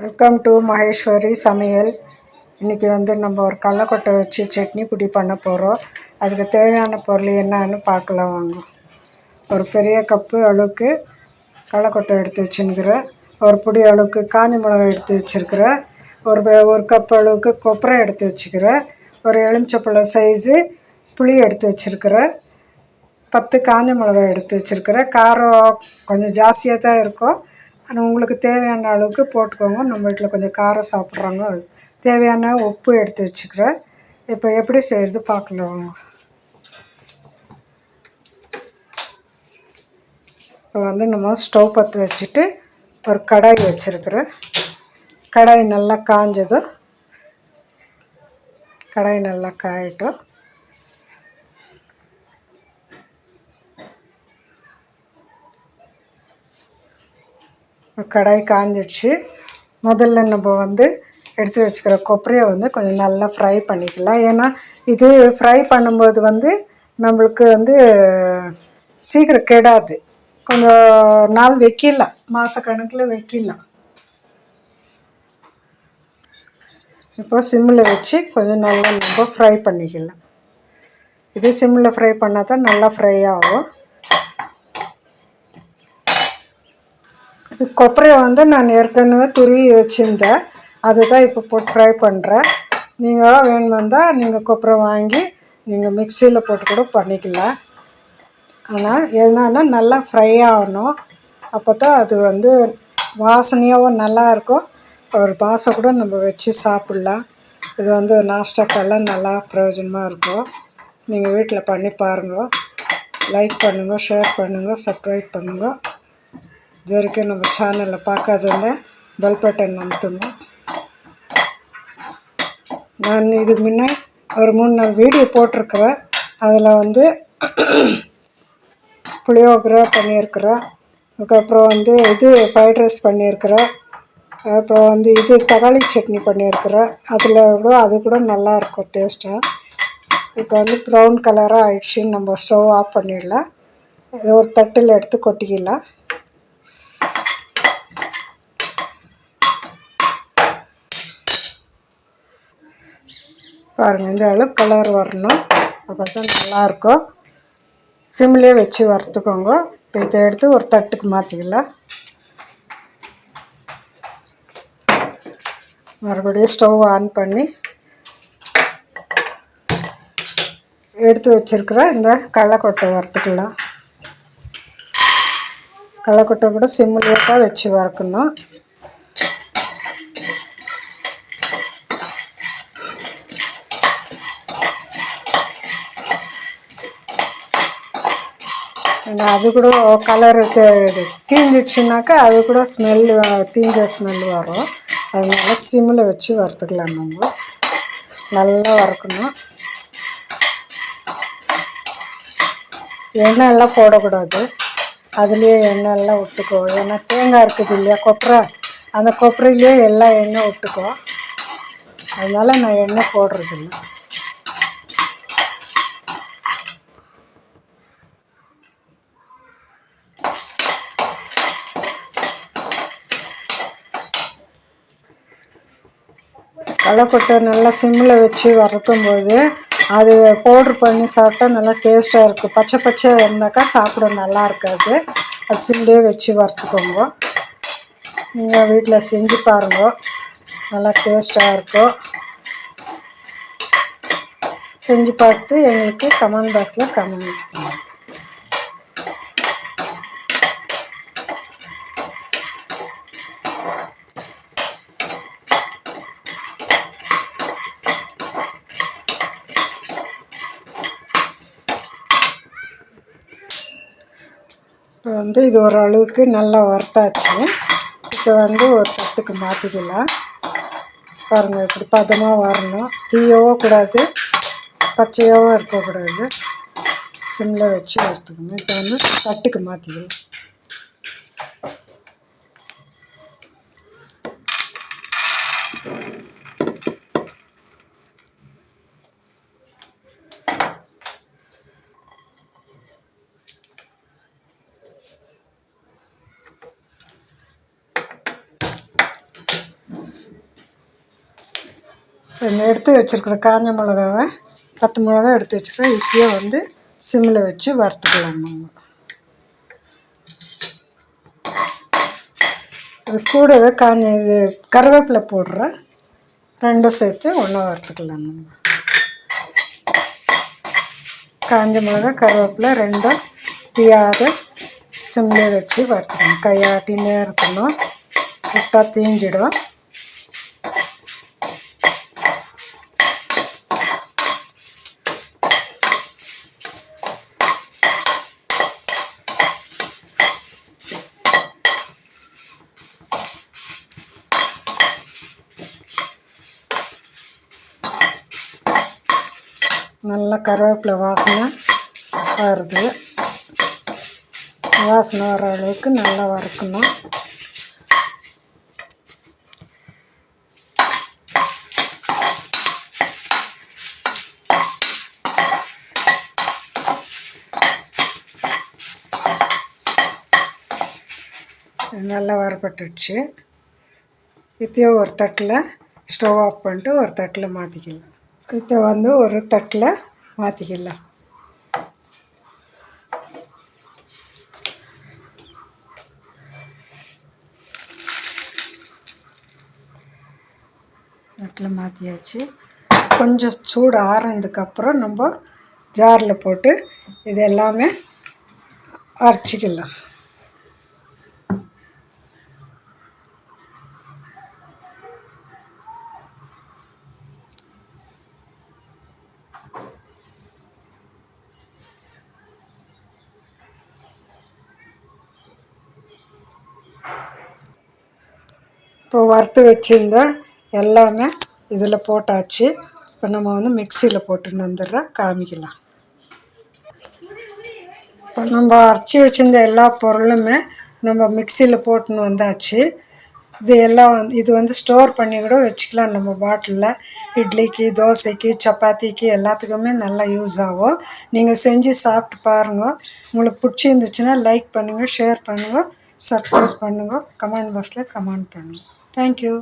Welcome to Maheswari சமையல். இன்றைக்கி நம்ம ஒரு கடலக்கொட்டை வச்சு சட்னி பொடி பண்ண போகிறோம். அதுக்கு தேவையான பொருள் என்னன்னு பார்க்கலாம் வாங்க. ஒரு பெரிய கப்பு அளவுக்கு கடலக்கொட்டை எடுத்து வச்சுருக்கிறேன். ஒரு பொடி அளவுக்கு காஞ்ச மிளகாய் எடுத்து வச்சுருக்கிறேன். ஒரு கப் அளவுக்கு கொப்பரை எடுத்து வச்சுக்கிறேன். ஒரு எலுமிச்சப்பழம் சைஸு புளி எடுத்து வச்சுருக்கிறேன். 10 காஞ்ச மிளகாய் எடுத்து வச்சுருக்கிறேன். காரம் கொஞ்சம் ஜாஸ்தியாக தான் இருக்கும். ஆனால் உங்களுக்கு தேவையான அளவுக்கு போட்டுக்கோங்க. நம்ம வீட்டில் கொஞ்சம் காரம் சாப்பிட்றாங்க. தேவையான உப்பு எடுத்து வச்சுக்கிறேன். இப்போ எப்படி செய்கிறது பார்க்கலாம். இப்போ நம்ம ஸ்டவ் பற்ற வச்சுட்டு ஒரு கடாய் வச்சுருக்கிறேன். கடாய் நல்லா காஞ்சதும் கடாய் நல்லா காயட்டும். கடாய் காஞ்சிடுச்சு. முதல்ல நம்ம எடுத்து வச்சுக்கிற கொப்பரையை கொஞ்சம் நல்லா ஃப்ரை பண்ணிக்கலாம். ஏன்னா இது ஃப்ரை பண்ணும்போது நம்மளுக்கு சீக்கிரம் கெடாது. கொஞ்சம் நாள் வைக்கலாம், மாதக்கணக்கில் வைக்கலாம். இப்போ சிம்மில் வச்சு கொஞ்சம் நல்லா நம்ம ஃப்ரை பண்ணிக்கலாம். இது சிம்மில் ஃப்ரை பண்ணால் தான் நல்லா ஃப்ரை ஆகும். இது கொப்பரையை நான் ஏற்கனவே துருவி வச்சுருந்தேன். அதுதான் இப்போ போட்டு ஃப்ரை பண்ணுறேன். நீங்கள் வேணுமெந்தால் நீங்கள் கொப்பரை வாங்கி நீங்கள் மிக்சியில் போட்டு கூட பண்ணிக்கலாம். ஆனால் என்னன்னா நல்லா ஃப்ரை ஆகணும். அப்போ தான் அது வாசனையாகவும் நல்லாயிருக்கும். ஒரு பாசை கூட நம்ம வச்சு சாப்பிட்லாம். இது நாஸ்டாக்கெல்லாம் நல்லா பிரயோஜனமாக இருக்கும். நீங்கள் வீட்டில் பண்ணி பாருங்கள். லைக் பண்ணுங்கள், ஷேர் பண்ணுங்கள், சப்ஸ்கிரைப் பண்ணுங்கள். இது வரைக்கும் நம்ம சேனலில் பார்க்காதவங்க பெல் பட்டன் அமுத்துங்க. நான் இதுக்கு முன்னே ஒரு 3-4 வீடியோ போட்டிருக்கிறேன். அதில் புளியோகரை பண்ணியிருக்கிறேன். அதுக்கப்புறம் இது ஃப்ரைட் ரைஸ் பண்ணியிருக்கிறேன். அப்புறம் இது தக்காளி சட்னி பண்ணியிருக்கிறேன். அது கூட நல்லாயிருக்கும் டேஸ்ட்டாக. இப்போ ப்ரௌன் கலராக ஆயிடுச்சுன்னு நம்ம ஸ்டவ் ஆஃப் பண்ணிடலாம். ஒரு தட்டில் எடுத்து கொட்டிக்கலாம். பாருங்கள், இந்த அளவுக்கு கலர் வரணும். அப்போ தான் நல்லாயிருக்கும். சிம்லேயே வச்சு வறுத்துக்கோங்க. இப்போ இதை எடுத்து ஒரு தட்டுக்கு மாற்றிக்கலாம். மறுபடியும் ஸ்டவ் ஆன் பண்ணி எடுத்து வச்சுருக்கிற இந்த கடலக்கொட்டை வறுத்துக்கலாம். கடலக்கொட்டை கூட சிம்லேயே தான் வச்சு வறுக்கணும். அது கூட கலரு தீஞ்சிடுச்சுனாக்கா அது கூட தீஞ்ச ஸ்மெல் வரும். அதனால சிம்மில் வச்சு வறுத்துக்கலாம். நம்ம நல்லா வறுக்கணும். எண்ணெய் எல்லாம் போடக்கூடாது. அதுலேயே எண்ணெய் எல்லாம் விட்டுக்கோ. ஏன்னா தேங்காய் இருக்குது இல்லையா, கொப்பரை, அந்த கொப்பரையிலே எல்லா எண்ணெய் விட்டுக்கோ. அதனால் நான் எண்ணெய் போடுறதில்ல. கடலக்கொட்டை நல்லா சிம்மில் வச்சு வறுக்கும்போது அது பவுட்ரு பண்ணி சாப்பிட்டா நல்லா டேஸ்ட்டாக இருக்குது. பச்சையாக இருந்தாக்கா சாப்பிட நல்லா இருக்காது. அது சிம்லேயே வச்சு வறுத்துக்கோங்க. நீங்கள் வீட்டில் செஞ்சு பாருங்க, நல்லா டேஸ்ட்டாக இருக்கும். செஞ்சு பார்த்து எங்களுக்கு கமெண்ட் பாக்ஸில் கமெண்ட் பண்ணுங்கள். இப்போ இது ஓரளவுக்கு நல்லா வறுத்தாச்சு. இப்போ ஒரு தட்டுக்கு மாற்றிக்கலாம். பாருங்கள், இப்படி பதமாக வரணும். தீயவும் கூடாது, பச்சையாகவும் இருக்கக்கூடாது. சிம்மில் வச்சு வறுத்துக்கணும். இப்போ தட்டுக்கு மாற்றிக்கலாம். இந்த எடுத்து வச்சுருக்குற காஞ்ச மிளகாவை 10 மிளகா எடுத்து வச்சுருக்கேன். இப்பயே வந்து சிம்மில் வச்சு வறுத்துக்கலாம் நம்ம. அது கூடவே இது கருவேப்பிலை போடுறேன். ரெண்டும் சேர்த்து ஒன்றா வறுத்துக்கலாம் நம்ம. காஞ்ச மிளகா கருவேப்பிலை ரெண்டும் தீயாத சிம்மிலே வச்சு வறுத்துக்கணும். கையாட்டினே இருக்கணும், விட்டால் தீஞ்சிடும். நல்லா கருவேப்பிலை வாசனை வருது. வாசனை வர அளவுக்கு நல்லா வறுக்கணும். நல்லா வறுபட்டுடுச்சு. இதையே ஒரு தட்டில் ஸ்டவ் ஆஃப் பண்ணிட்டு ஒரு தட்டில் மாற்றிக்கலாம். இதை வந்து ஒரு தட்டில் மாற்றிக்கலாம். தட்டில் மாற்றியாச்சு. கொஞ்சம் சூடு ஆறுனதுக்கப்புறம் நம்ம ஜாரில் போட்டு இது எல்லாமே அரைச்சிக்கலாம். இப்போ வறுத்து வச்சுருந்த எல்லாமே இதில் போட்டாச்சு. இப்போ நம்ம வந்து மிக்சியில் போட்டுன்னு வந்துடுறோம், காமிக்கலாம். இப்போ நம்ம அரைச்சி வச்சுருந்த எல்லா பொருளுமே நம்ம மிக்சியில் போட்டுன்னு வந்தாச்சு. இது வந்து ஸ்டோர் பண்ணி கூட வச்சுக்கலாம் நம்ம பாட்டிலில். இட்லிக்கு, தோசைக்கு, சப்பாத்திக்கு எல்லாத்துக்குமே நல்லா யூஸ் ஆகும். நீங்கள் செஞ்சு சாப்பிட்டு பாருங்கள். உங்களுக்கு பிடிச்சிருந்துச்சுன்னா லைக் பண்ணுங்கள், ஷேர் பண்ணுங்கள், சப்ஸ்கிரைப் பண்ணுங்கள், கமெண்ட் பாக்ஸில் கமெண்ட் பண்ணுங்கள். தேங்க்யூ.